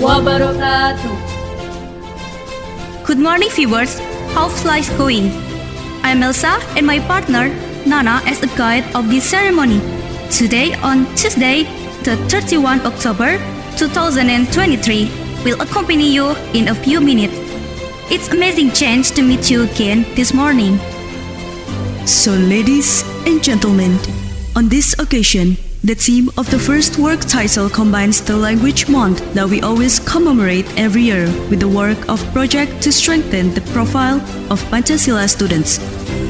wabarakatuh. Good morning, viewers. How's life going? I'm Elsa and my partner, Nana, as a guide of this ceremony. Today, on Tuesday, the 31 October 2023, will accompany you in a few minutes. It's amazing chance to meet you again this morning. So, ladies and gentlemen, on this occasion, the theme of the first work title combines the language month that we always commemorate every year with the work of project to strengthen the profile of Pancasila students.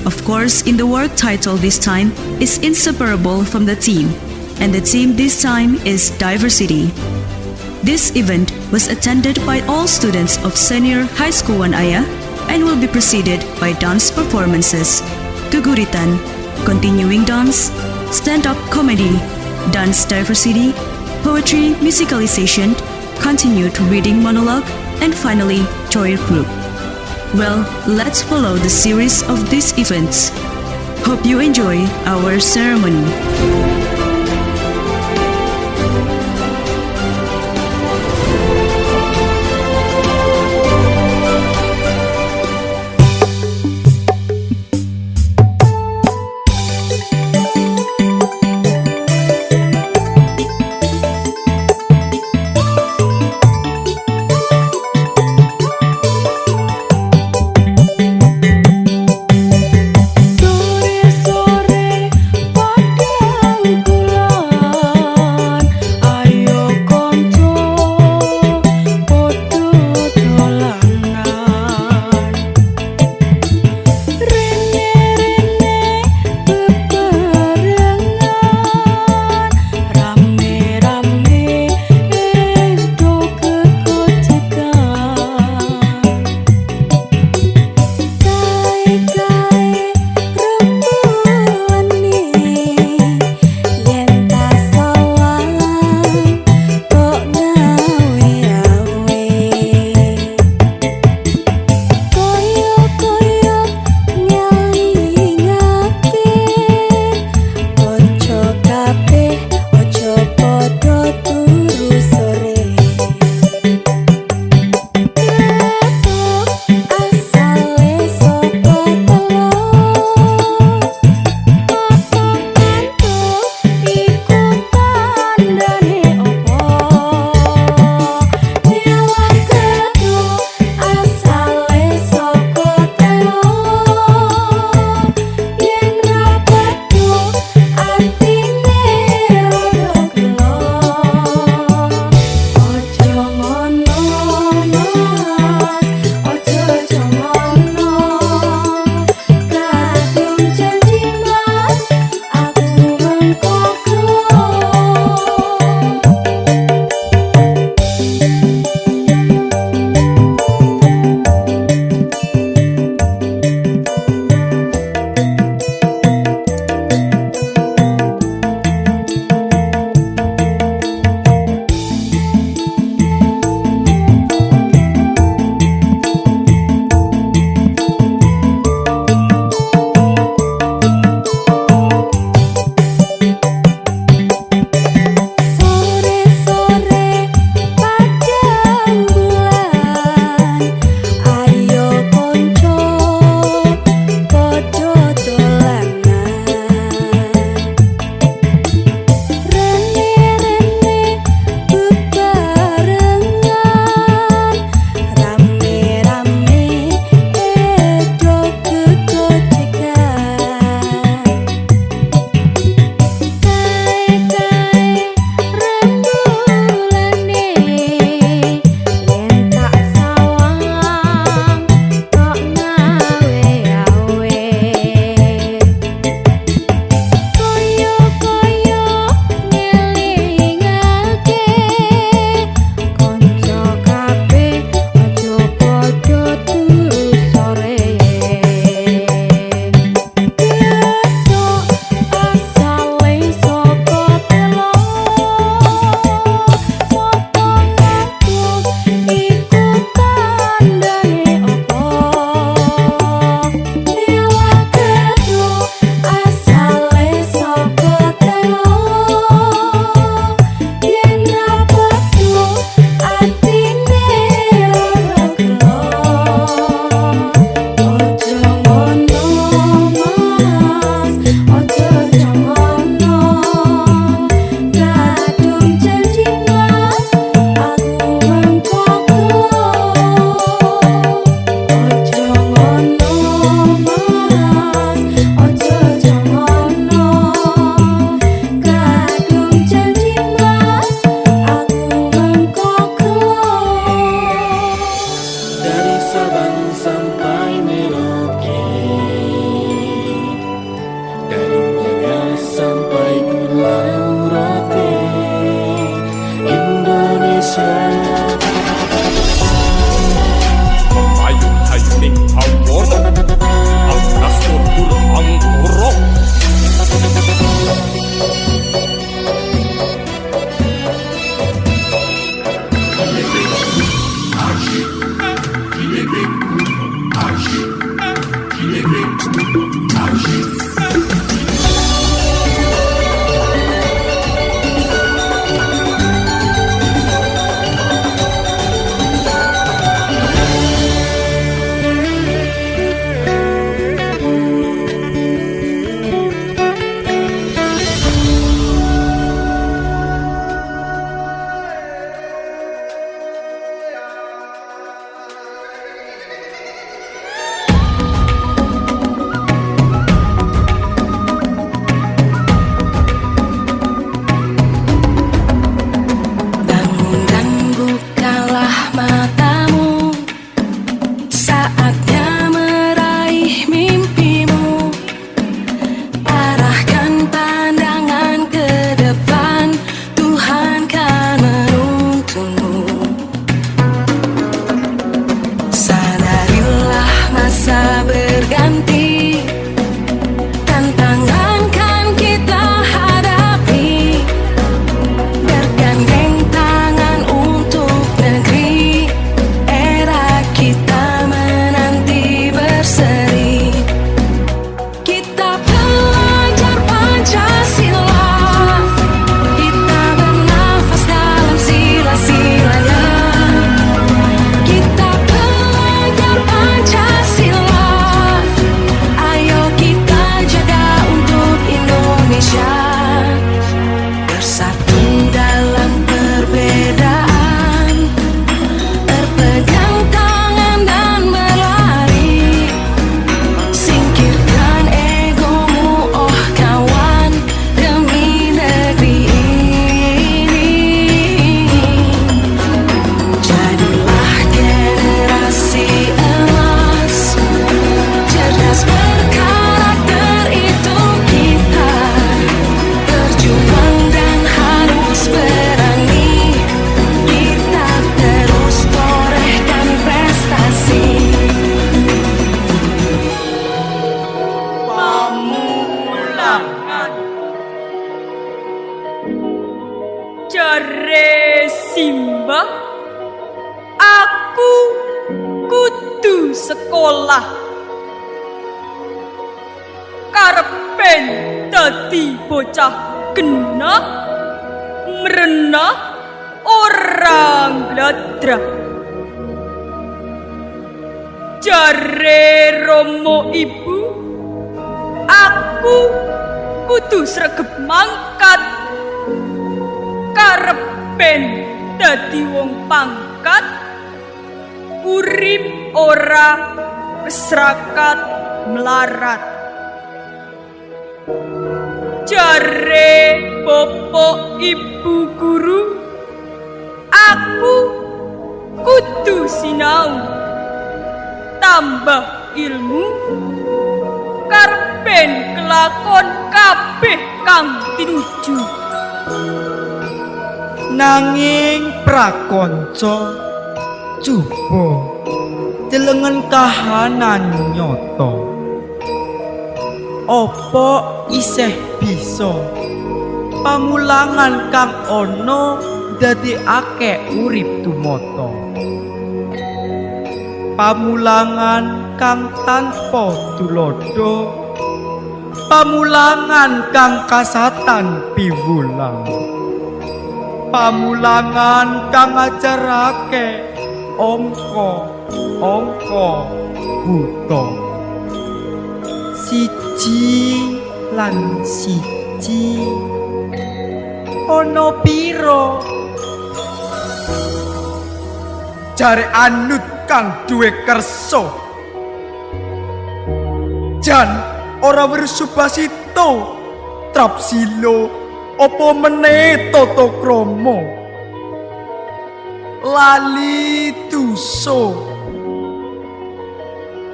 Of course, in the work title this time is inseparable from the theme, and the theme this time is diversity. This event was attended by all students of Senior High School Wanaya and will be preceded by dance performances, Tuguritan, continuing dance, stand-up comedy, dance diversity, poetry musicalization, continued reading monologue, and finally, choir group. Well, let's follow the series of these events. Hope you enjoy our ceremony. Sore-sore pada kudu sekolah. Karepen dadi bocah genah merenah orang bladrah. Jare Romo Ibu, aku kudu sregep mangkat. Karepen dadi wong pangkat, urip ora kesrakat melarat. Jare Bapak Ibu guru, aku kudu sinau, tambah ilmu, karepen kelakon kabeh kang tinuju. Nanging prakonco coba delengen kahanan nyoto, opo isih bisa pamulangan kang ono dadi akeh urip tumoto, pamulangan kang tanpa tulodo, pamulangan kang kasatan piwulang, pamulangan kang ngajarake angka buta. Siji lan siji ono piro? Jare anut kang duwe kersa, jan ora wersubasito trapsilo opo meneh tata krama, lali tuso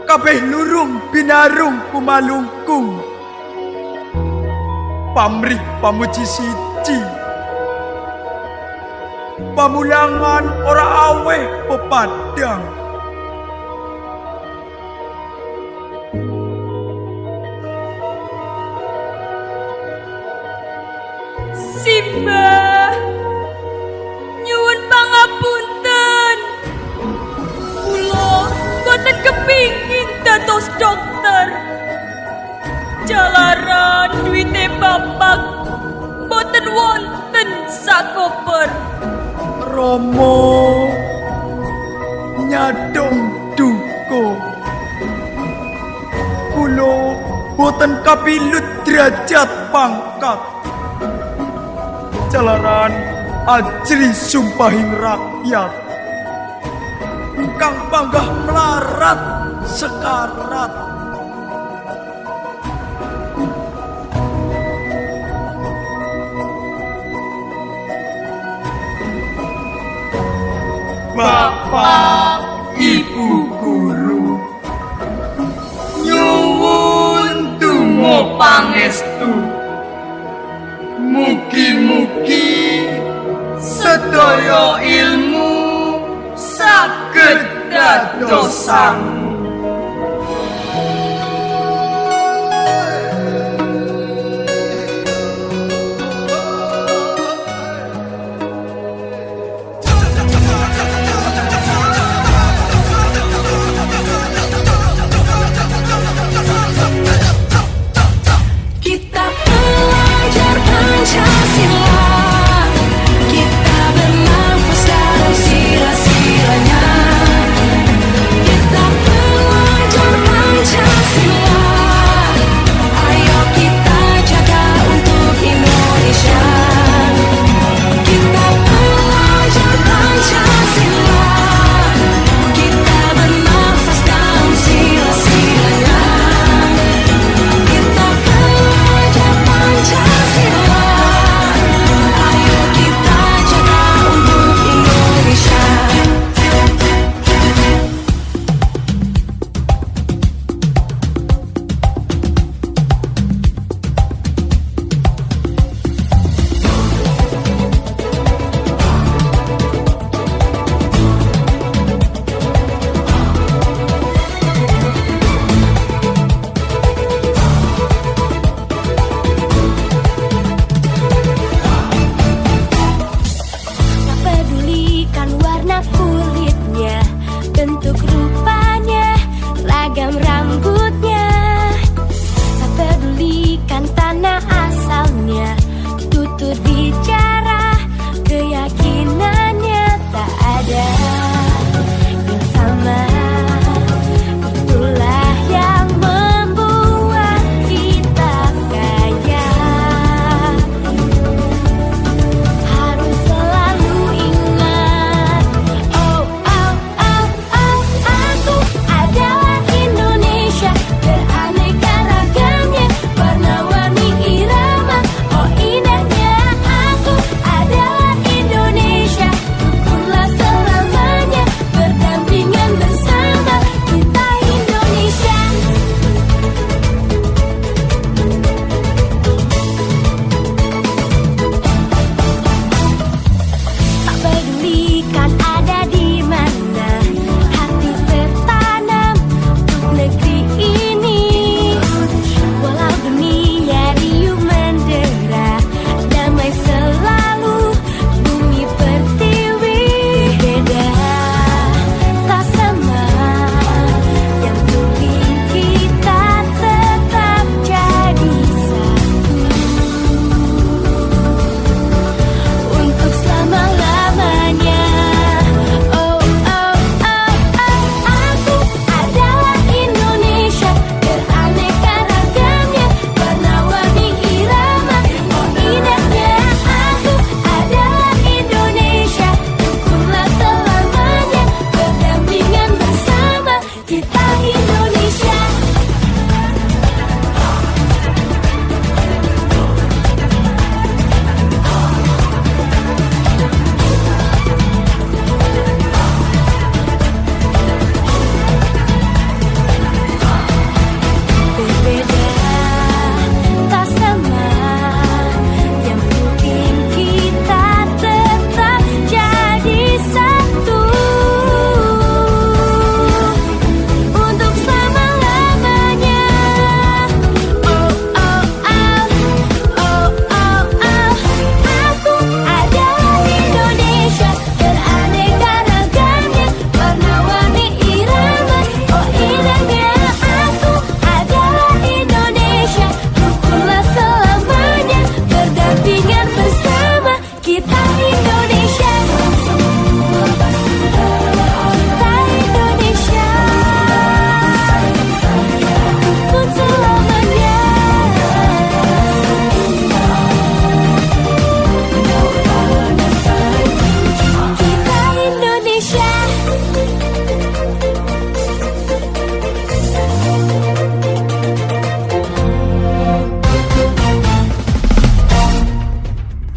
kabeh lurung binarung kumalungkung, pamrih pamuji siji, pamulangan ora aweh pepadang. Simbah, nyuwun pangapunten. Kula boten kepingin dados dokter. Jalaran duwite bapak boten wonten sakoper. Romo nyadong duka, kula boten kapilut derajat pangkat. Jalaran ajri sumpahing rakyat, kang panggah melarat sekarat. Bapak Ibu guru, nyuwun donga pangestu, mugi-mugi sedaya ilmu saged dados sangu. Kita pelajar Pancasila, kita bernafas dalam sila-silanya. Kita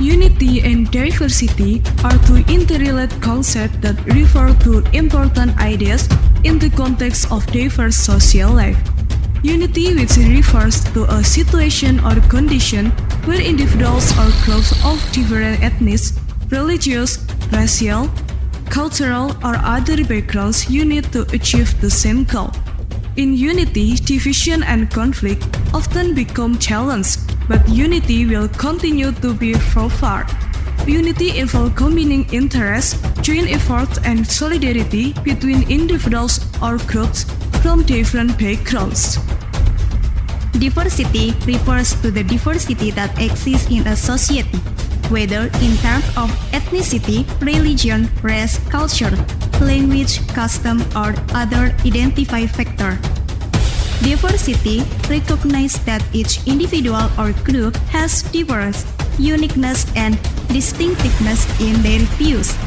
Unity and diversity are two interrelated concepts that refer to important ideas in the context of diverse social life. Unity, which refers to a situation or condition where individuals or groups of different ethnic, religious, racial, cultural, or other backgrounds unite to achieve the same goal. In unity, division and conflict often become challenges, but unity will continue to be forward. Unity involves combining interests, joint efforts, and solidarity between individuals or groups from different backgrounds. Diversity refers to the diversity that exists in a society, whether in terms of ethnicity, religion, race, culture, language, custom, or other identifying factor. Diversity recognizes that each individual or group has difference, uniqueness, and distinctiveness in their views.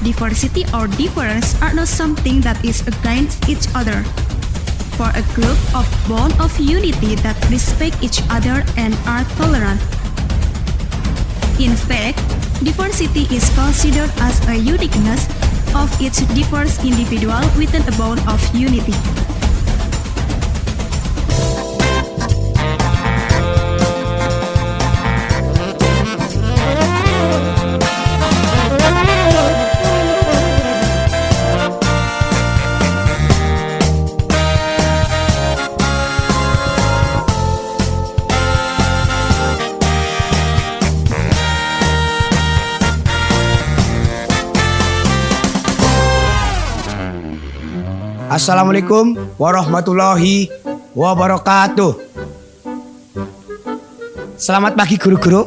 Diversity or difference are not something that is against each other. For a group of bond of unity that respect each other and are tolerant. In fact, diversity is considered as a uniqueness of each diverse individual within a bond of unity. Assalamualaikum warahmatullahi wabarakatuh. Selamat pagi guru-guru.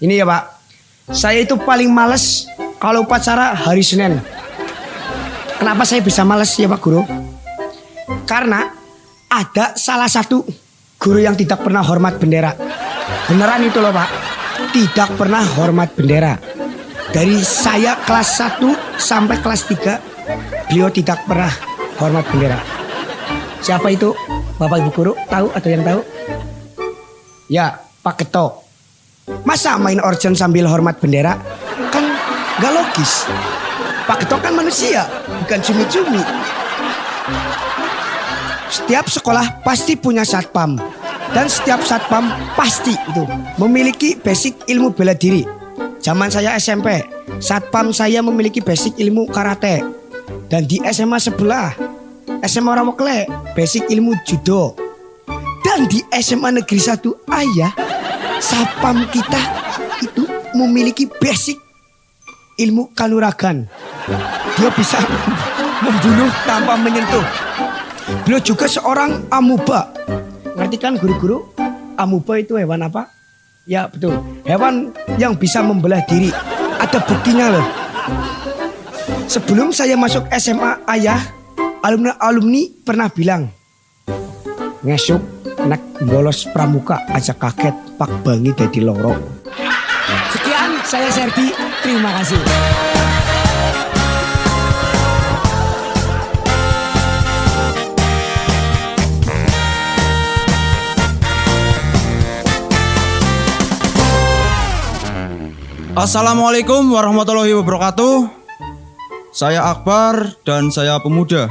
Ini ya Pak, saya itu paling males kalau upacara hari Senin. Kenapa saya bisa males ya Pak Guru? Karena ada salah satu guru yang tidak pernah hormat bendera. Beneran itu loh Pak, tidak pernah hormat bendera. Dari saya kelas 1 sampai kelas 3 beliau tidak pernah hormat bendera. Siapa itu? Bapak Ibu guru tahu atau yang tahu? Ya, Pak Keto. Masa main organ sambil hormat bendera? Kan gak logis. Pak Keto kan manusia, bukan cumi-cumi. Setiap sekolah pasti punya satpam. Dan setiap satpam pasti itu memiliki basic ilmu bela diri. Zaman saya SMP, satpam saya memiliki basic ilmu karate. Dan di SMA sebelah, SMA Rawakle, basic ilmu judo. Dan di SMA Negeri 1 Ayah, satpam kita itu memiliki basic ilmu kanuragan. Dia bisa membunuh tanpa menyentuh. Beliau juga seorang amuba. Ngerti kan guru-guru? Amuba itu hewan apa? Ya betul, hewan yang bisa membelah diri. Ada buktinya loh. Sebelum saya masuk SMA Ayah, alumni pernah bilang, ngesuk nek bolos pramuka aja kaget pak bangi dadi loro. Sekian saya Serdi, terima kasih. Assalamualaikum warahmatullahi wabarakatuh. Saya Akbar dan saya pemuda.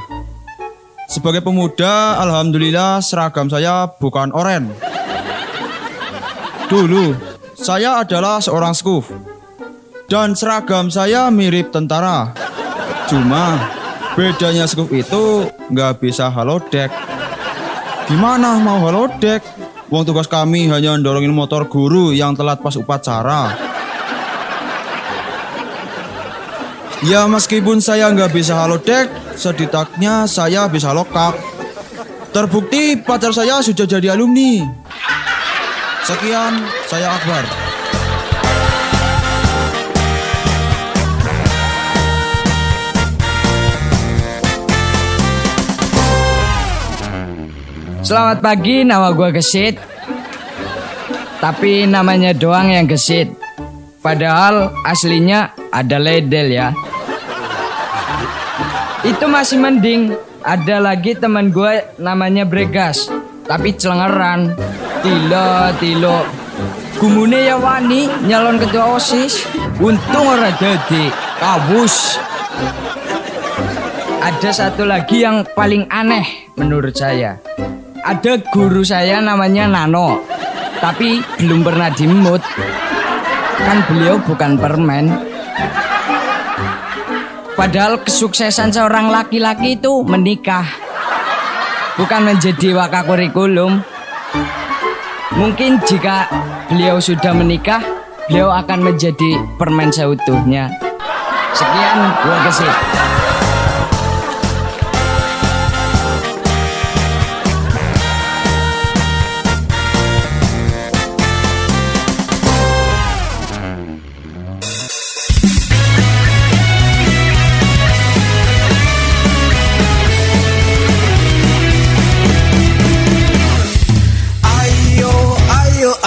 Sebagai pemuda, alhamdulillah seragam saya bukan oranye. Dulu, saya adalah seorang skuf. Dan seragam saya mirip tentara. Cuma, bedanya skuf itu nggak bisa halodeck. Gimana mau halodeck? Wong tugas kami hanya dorongin motor guru yang telat pas upacara. Ya meskipun saya nggak bisa halodeck, setidaknya saya bisa lokak. Terbukti pacar saya sudah jadi alumni. Sekian, saya Akbar. Selamat pagi, nama gue Gesit. Tapi namanya doang yang Gesit. Padahal aslinya ada ledel ya. Itu masih mending. Ada lagi teman gue namanya Bregas, tapi celengeran. Tilo. Gumune ya wani nyalon ketua OSIS. Untung ora dadi kawus. Ada satu lagi yang paling aneh menurut saya. Ada guru saya namanya Nano, tapi belum pernah dimut. Kan beliau bukan permen. Padahal kesuksesan seorang laki-laki itu menikah, bukan menjadi wakakurikulum. Mungkin jika beliau sudah menikah, beliau akan menjadi permen seutuhnya. Sekian, gua Gesit.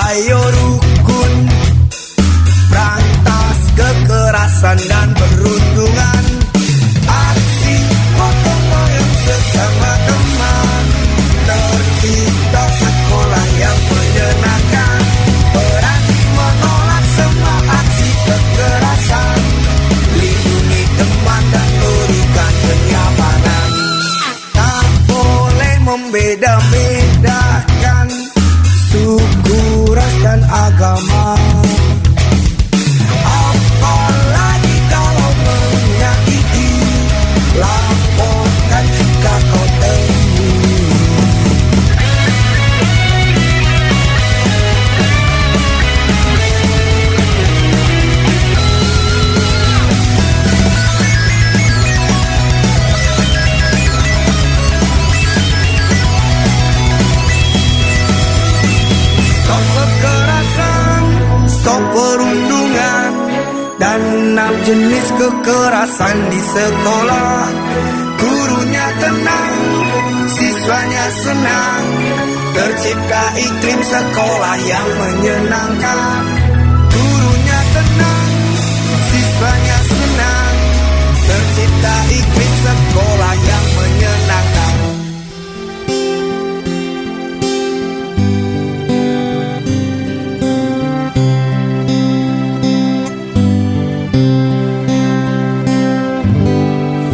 Ayo rukun, berantas kekerasan dan perundungan. Aksi gotong royong sesama teman, tercipta sekolah yang menyenangkan. Berani menolak semua aksi kekerasan, lindungi teman dan berikan kenyamanan. Tak boleh membeda-bedakan suku, ras dan agama. Apalagi kalau menyakiti, laporkan jika kau temui. Stop kekerasan, stop perundungan, dan 6 jenis kekerasan di sekolah. Gurunya tenang, siswanya senang, tercipta iklim sekolah yang menyenangkan. Gurunya tenang, siswanya senang, tercipta iklim sekolah yang menyenangkan.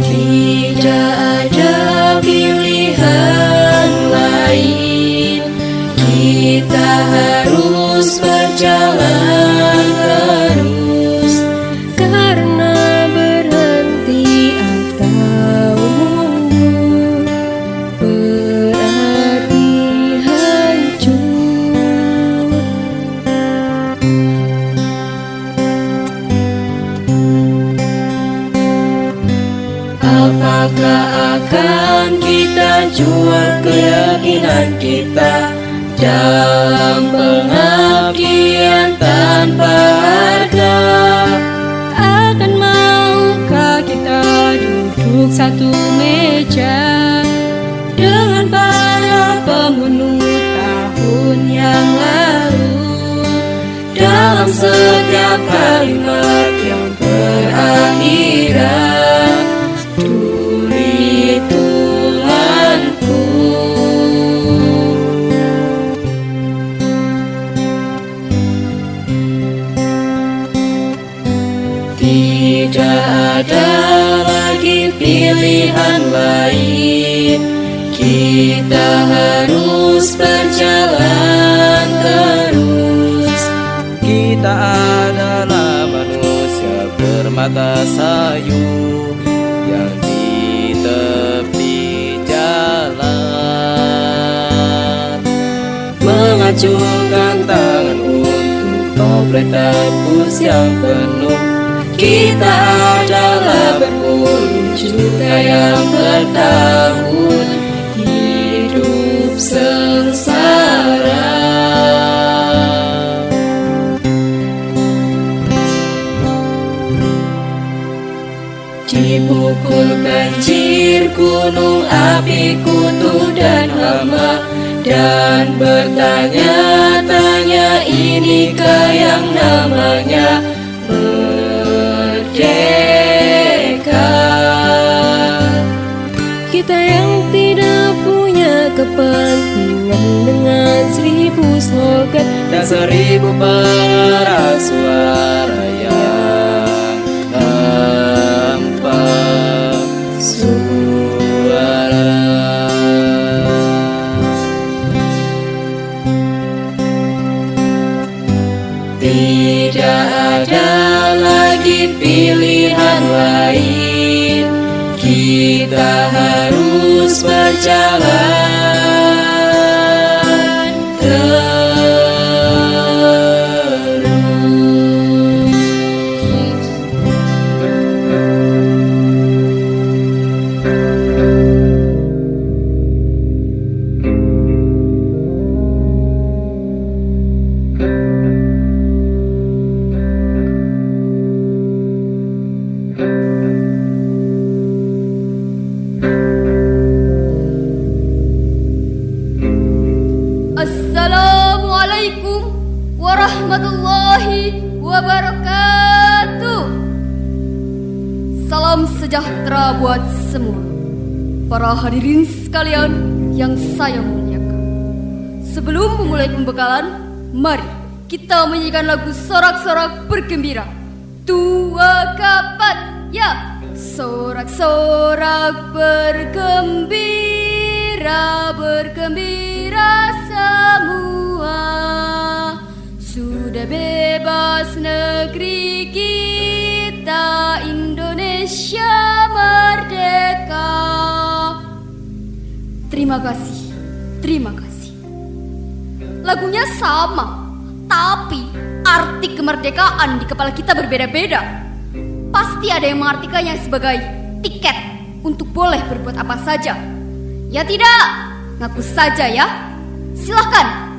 Tidak ada pilihan lain, kita harus berjalan terus. Karena berhenti atau mundur berarti hancur. Apakah akan kita jual keyakinan kita dalam pengabdian tanpa harga? Akan maukah kita duduk satu meja dengan para pembunuh tahun yang lalu? Dalam setiap kalimat yang berakhiran, duri Tuhanku. Tidak ada lagi pilihan lain, kita harus berjalan terus. Kita adalah manusia bermata sayu yang di tepi jalan, mengacungkan tangan untuk toples bus yang penuh. Kita adalah berpuluh juta yang bertahun hidup sengsara. Dipukul banjir, gunung api, kutu dan hama, dan bertanya-tanya inikah yang namanya merdeka. merdeka. Kita yang tidak punya kepentingan dengan 1000 slogan dan 1000 pengeras suara yang tanpa suara. Tidak ada lagi pilihan lain, kita harus berjalan terus. Assalamualaikum warahmatullahi wabarakatuh. Salam sejahtera buat semua para hadirin sekalian yang saya muliakan. Sebelum memulai pembekalan, mari kita menyanyikan lagu sorak-sorak bergembira. Tua kapat ya, sorak-sorak bergembira, bergembira semua. Sudah bebas negeri kita, Indonesia merdeka. Terima kasih, terima kasih. Lagunya sama, tapi arti kemerdekaan di kepala kita berbeda-beda. Pasti ada yang mengartikannya sebagai tiket untuk boleh berbuat apa saja. Ya tidak, ngaku saja ya. Silahkan,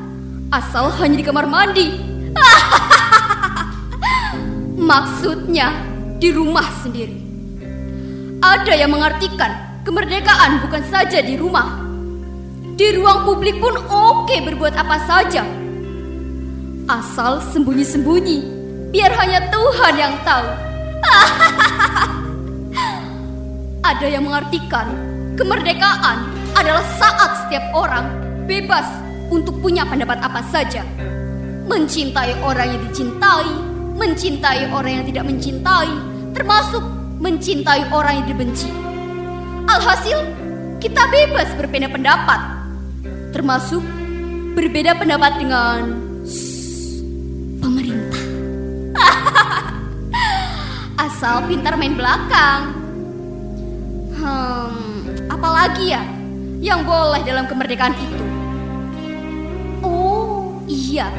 asal hanya di kamar mandi. Maksudnya di rumah sendiri. Ada yang mengartikan kemerdekaan bukan saja di rumah. Di ruang publik pun oke berbuat apa saja, asal sembunyi-sembunyi, biar hanya Tuhan yang tahu. Ada yang mengartikan kemerdekaan adalah saat setiap orang bebas untuk punya pendapat apa saja, mencintai orang yang dicintai, mencintai orang yang tidak mencintai, termasuk mencintai orang yang dibenci. Alhasil, kita bebas berbeda pendapat, termasuk berbeda pendapat dengan pemerintah. Asal pintar main belakang. Apalagi ya yang boleh dalam kemerdekaan itu? Oh iya,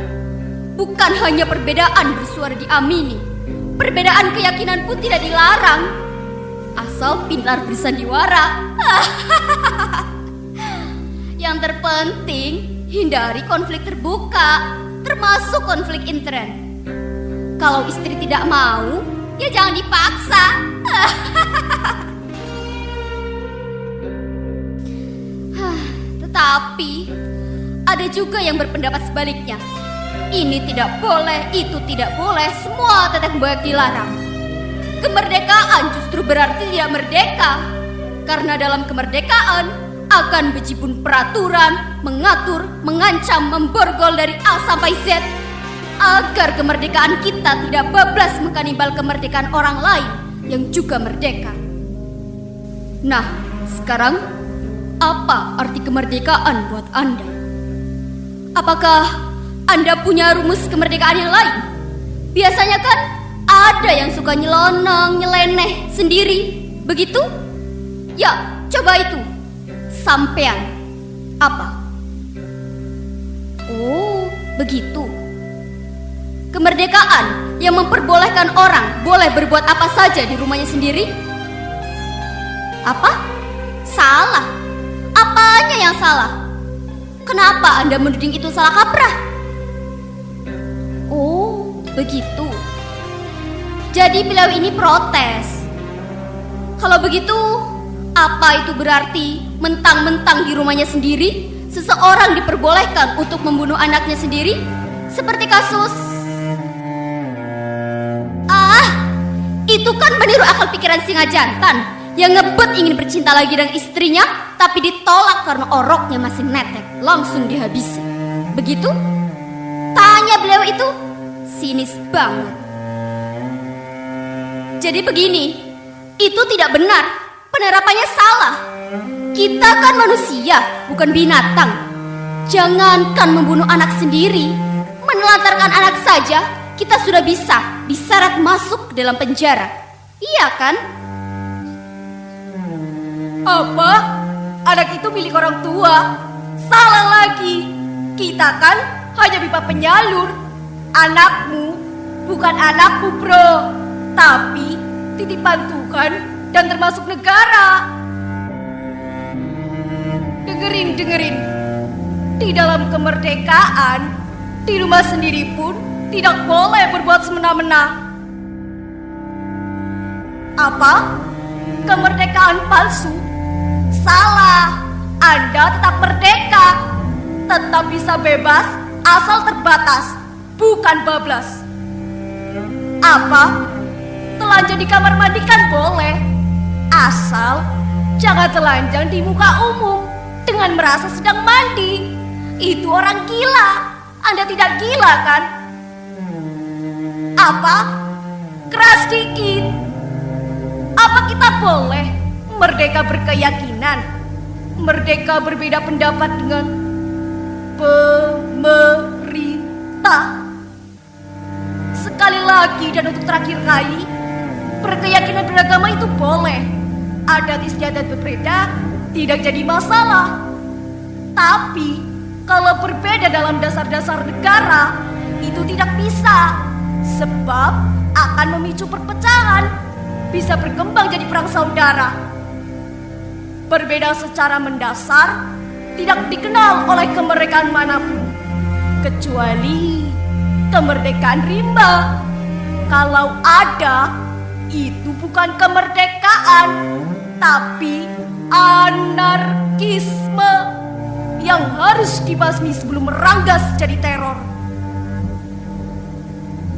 bukan hanya perbedaan bersuara diamini, perbedaan keyakinan pun tidak dilarang, asal pintar bersandiwara. Yang terpenting hindari konflik terbuka, termasuk konflik intern. Kalau istri tidak mau, ya jangan dipaksa. Tetapi ada juga yang berpendapat sebaliknya. Ini tidak boleh, itu tidak boleh, semua tetap banyak dilarang. Kemerdekaan justru berarti tidak merdeka, karena dalam kemerdekaan akan berjibun peraturan, mengatur, mengancam, memborgol dari A sampai Z, agar kemerdekaan kita tidak bablas mengkanibal kemerdekaan orang lain yang juga merdeka. Nah, sekarang apa arti kemerdekaan buat Anda? Apakah Anda punya rumus kemerdekaan yang lain? Biasanya kan ada yang suka nyelonong, nyeleneh sendiri, begitu? Ya, coba itu. Sampean apa? Oh, begitu. Kemerdekaan yang memperbolehkan orang boleh berbuat apa saja di rumahnya sendiri? Apa? Salah. Apanya yang salah? Kenapa Anda menuding itu salah kaprah? Oh, begitu. Jadi beliau ini protes. Kalau begitu, apa itu berarti mentang-mentang di rumahnya sendiri seseorang diperbolehkan untuk membunuh anaknya sendiri? Seperti kasus... itu Itu kan meniru akal pikiran singa jantan yang ngebet ingin bercinta lagi dengan istrinya, tapi ditolak karena oroknya masih netek, langsung dihabisi. Begitu? Tanya beliau itu, sinis banget. Jadi begini, itu tidak benar, penerapannya salah. Kita kan manusia, bukan binatang. Jangankan membunuh anak sendiri, menelantarkan anak saja, kita sudah bisa diseret masuk ke dalam penjara. Iya kan? Apa? Anak itu milik orang tua? Salah lagi. Kita kan hanya pipa penyalur. Anakmu bukan anakku, bro, tapi titipan Tuhan dan termasuk negara. Dengerin. Di dalam kemerdekaan, di rumah sendiri pun tidak boleh berbuat semena-mena. Apa? Kemerdekaan palsu? Salah. Anda tetap merdeka, tetap bisa bebas asal terbatas, bukan bablas. Apa? Telanjang di kamar mandi kan boleh, asal jangan telanjang di muka umum dengan merasa sedang mandi. Itu orang gila. Anda tidak gila kan? Apa? Keras dikit. Apa kita boleh merdeka berkeyakinan, merdeka berbeda pendapat dengan pemerintah? Sekali lagi dan untuk terakhir kali, berkeyakinan beragama itu boleh. Adat istiadat berbeda tidak jadi masalah. Tapi kalau berbeda dalam dasar-dasar negara, itu tidak bisa. Sebab akan memicu perpecahan, bisa berkembang jadi perang saudara. Berbeda secara mendasar tidak dikenal oleh kemerdekaan manapun, kecuali kemerdekaan rimba. Kalau ada, itu bukan kemerdekaan, tapi anarkisme yang harus dibasmi sebelum meranggas jadi teror.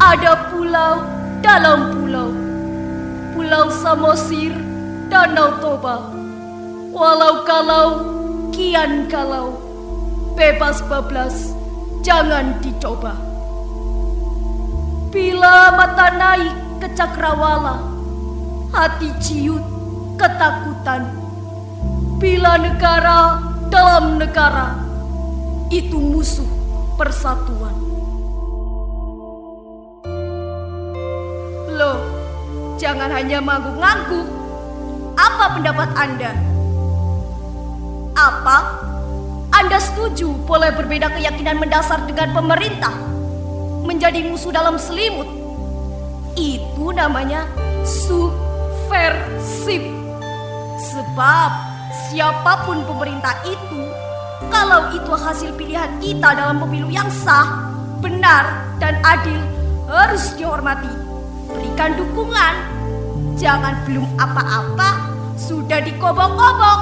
Ada pulau dalam pulau, Pulau Samosir, Danau Toba. Walau kalau, kian kalau, bebas bablas, jangan dicoba. Bila mata naik ke cakrawala, hati ciut ketakutan. Bila negara dalam negara, itu musuh persatuan. Loh, jangan hanya ngangguk-ngangguk. Apa pendapat Anda? Apa? Anda setuju boleh berbeda keyakinan mendasar dengan pemerintah? Menjadi musuh dalam selimut? Itu namanya subversif. Sebab siapapun pemerintah itu, kalau itu hasil pilihan kita dalam pemilu yang sah, benar, dan adil, harus dihormati. Berikan dukungan. Jangan belum apa-apa sudah dikobok-kobok.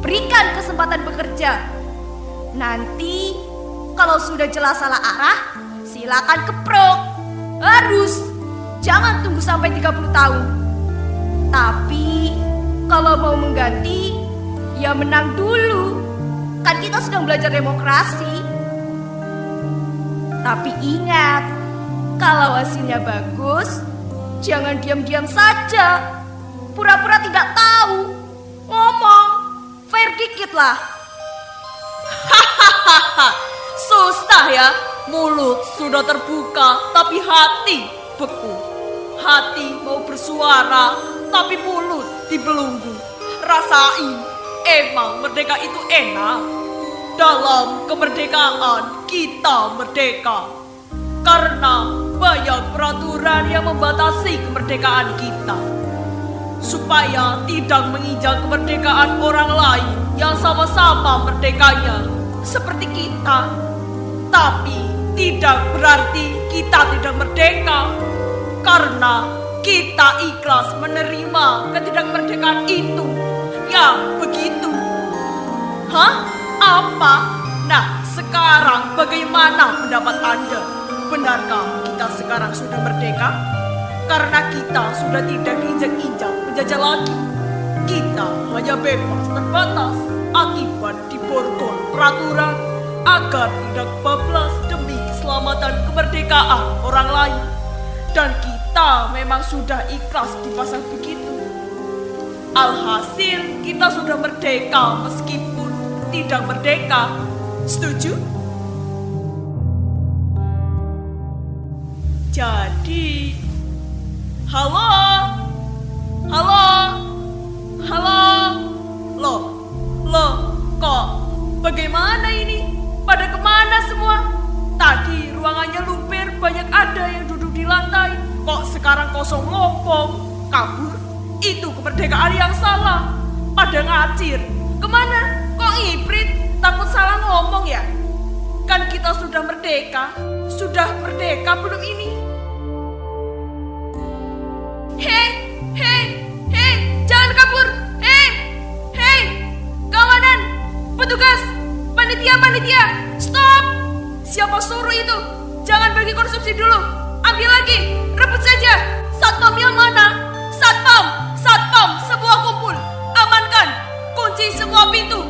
Berikan kesempatan bekerja. Nanti kalau sudah jelas salah arah, silakan keprok. Harus. Jangan tunggu sampai 30 tahun. Tapi kalau mau mengganti, ya menang dulu. Kan kita sedang belajar demokrasi. Tapi ingat, kalau hasilnya bagus, jangan diam-diam saja. Pura-pura tidak tahu. Ngomong, fair dikit lah. Hahaha, susah ya. Mulut sudah terbuka, tapi hati beku. Hati mau bersuara, tapi mulut dibelenggu. Rasain, emang merdeka itu enak. Dalam kemerdekaan kita merdeka, karena banyak peraturan yang membatasi kemerdekaan kita, supaya tidak menginjak kemerdekaan orang lain yang sama-sama merdekanya seperti kita. Tapi tidak berarti kita tidak merdeka, karena kita ikhlas menerima ketidakmerdekaan itu. Ya begitu. Hah? Apa? Nah, sekarang bagaimana pendapat Anda? Benarkah kita sekarang sudah merdeka? Karena kita sudah tidak diinjak-injak penjajah lagi. Kita hanya bebas terbatas akibat diborgol peraturan agar tidak bablas demi keselamatan kemerdekaan orang lain. Dan kita memang sudah ikhlas dipasang begitu. Alhasil kita sudah merdeka meskipun tidak merdeka. Setuju? Jadi, halo, loh, kok bagaimana ini? Pada kemana semua? Tadi ruangannya luber, banyak ada yang duduk di lantai. Kok sekarang kosong lompong, kabur? Itu kemerdekaan yang salah. Pada ngacir, kemana? Kok ngibrit? Takut salah ngomong ya? Kan kita sudah merdeka belum ini? Hei, jangan kabur. Hei, kawanan, petugas, panitia, stop. Siapa suruh itu? Jangan bagi konsumsi dulu. Ambil lagi, rebut saja. Satpam yang mana? Satpam, semua kumpul. Amankan, kunci semua pintu.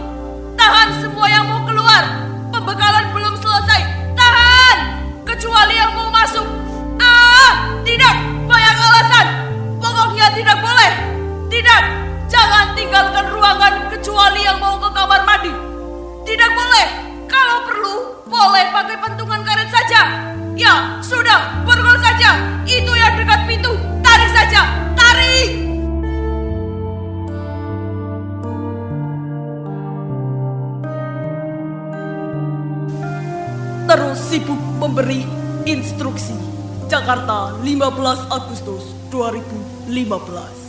Tahan semua yang mau keluar. Pembekalan belum selesai. Tahan, kecuali yang mau masuk. Tidak, banyak alasan. Pokoknya tidak boleh. Tidak, jangan tinggalkan ruangan kecuali yang mau ke kamar mandi. Tidak boleh. Kalau perlu, boleh pakai pentungan karet saja. Ya, sudah, borgol saja. Itu yang dekat pintu. Tarik saja, tarik. Terus sibuk memberi instruksi. Jakarta, 15 Agustus 2015.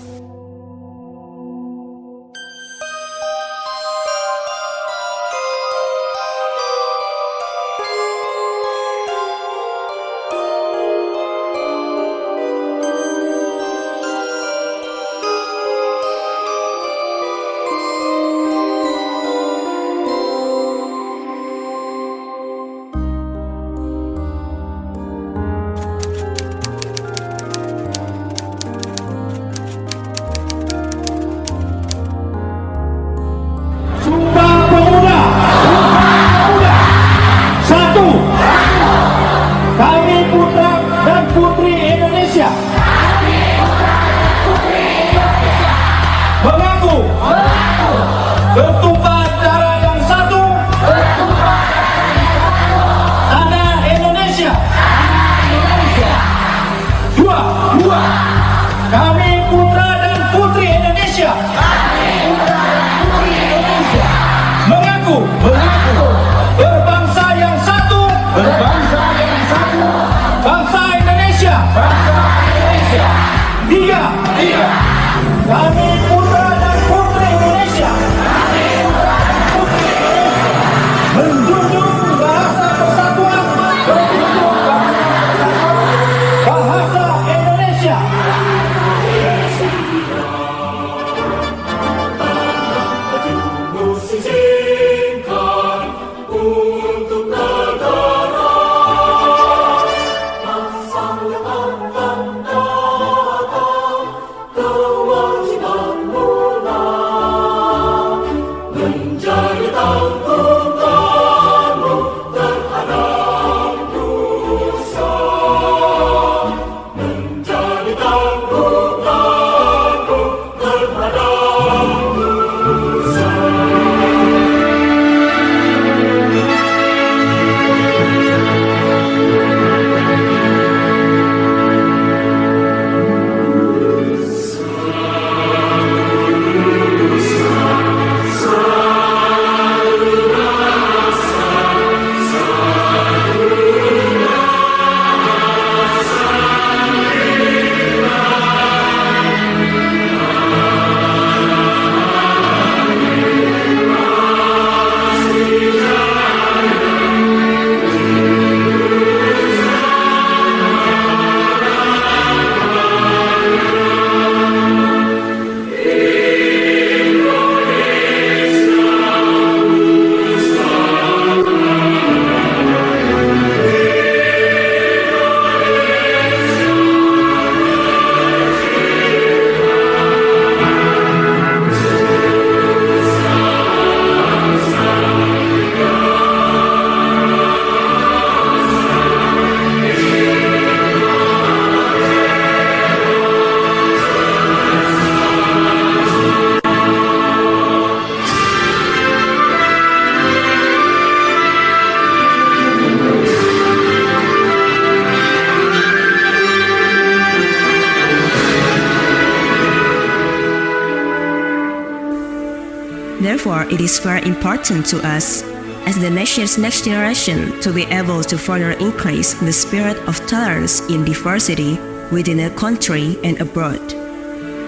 Therefore, it is very important to us, as the nation's next generation, to be able to further increase the spirit of tolerance in diversity within a country and abroad,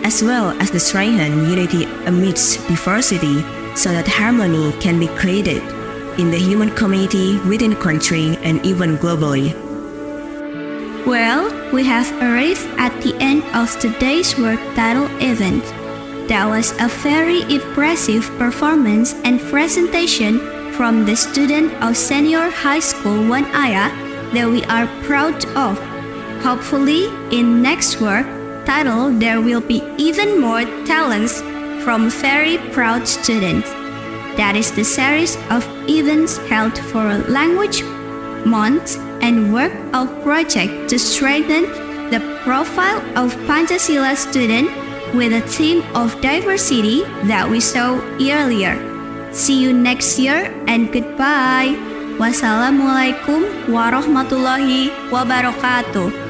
as well as to strengthen unity amidst diversity so that harmony can be created in the human community within the country and even globally. Well, we have arrived at the end of today's work title event. That was a very impressive performance and presentation from the student of Senior High School 1AYA that we are proud of. Hopefully, in next work title there will be even more talents from very proud students. That is the series of events held for Language Month and work of project to strengthen the profile of Pancasila student with a theme of diversity that we saw earlier. See you next year and goodbye. Wassalamualaikum warahmatullahi wabarakatuh.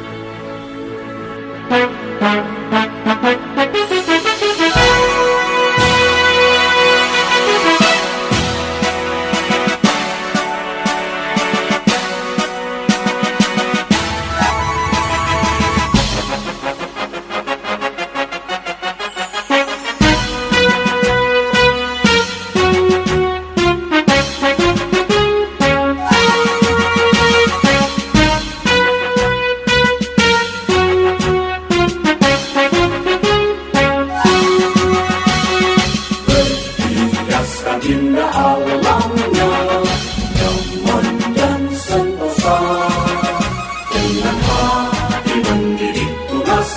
SMA Negeri 1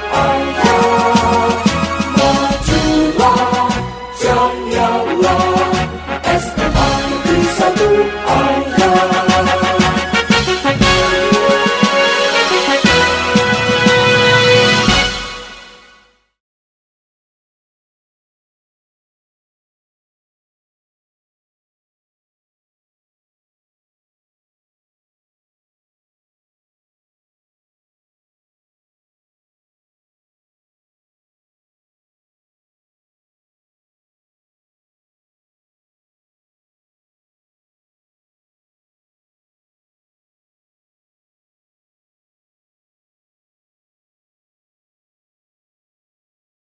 AYA.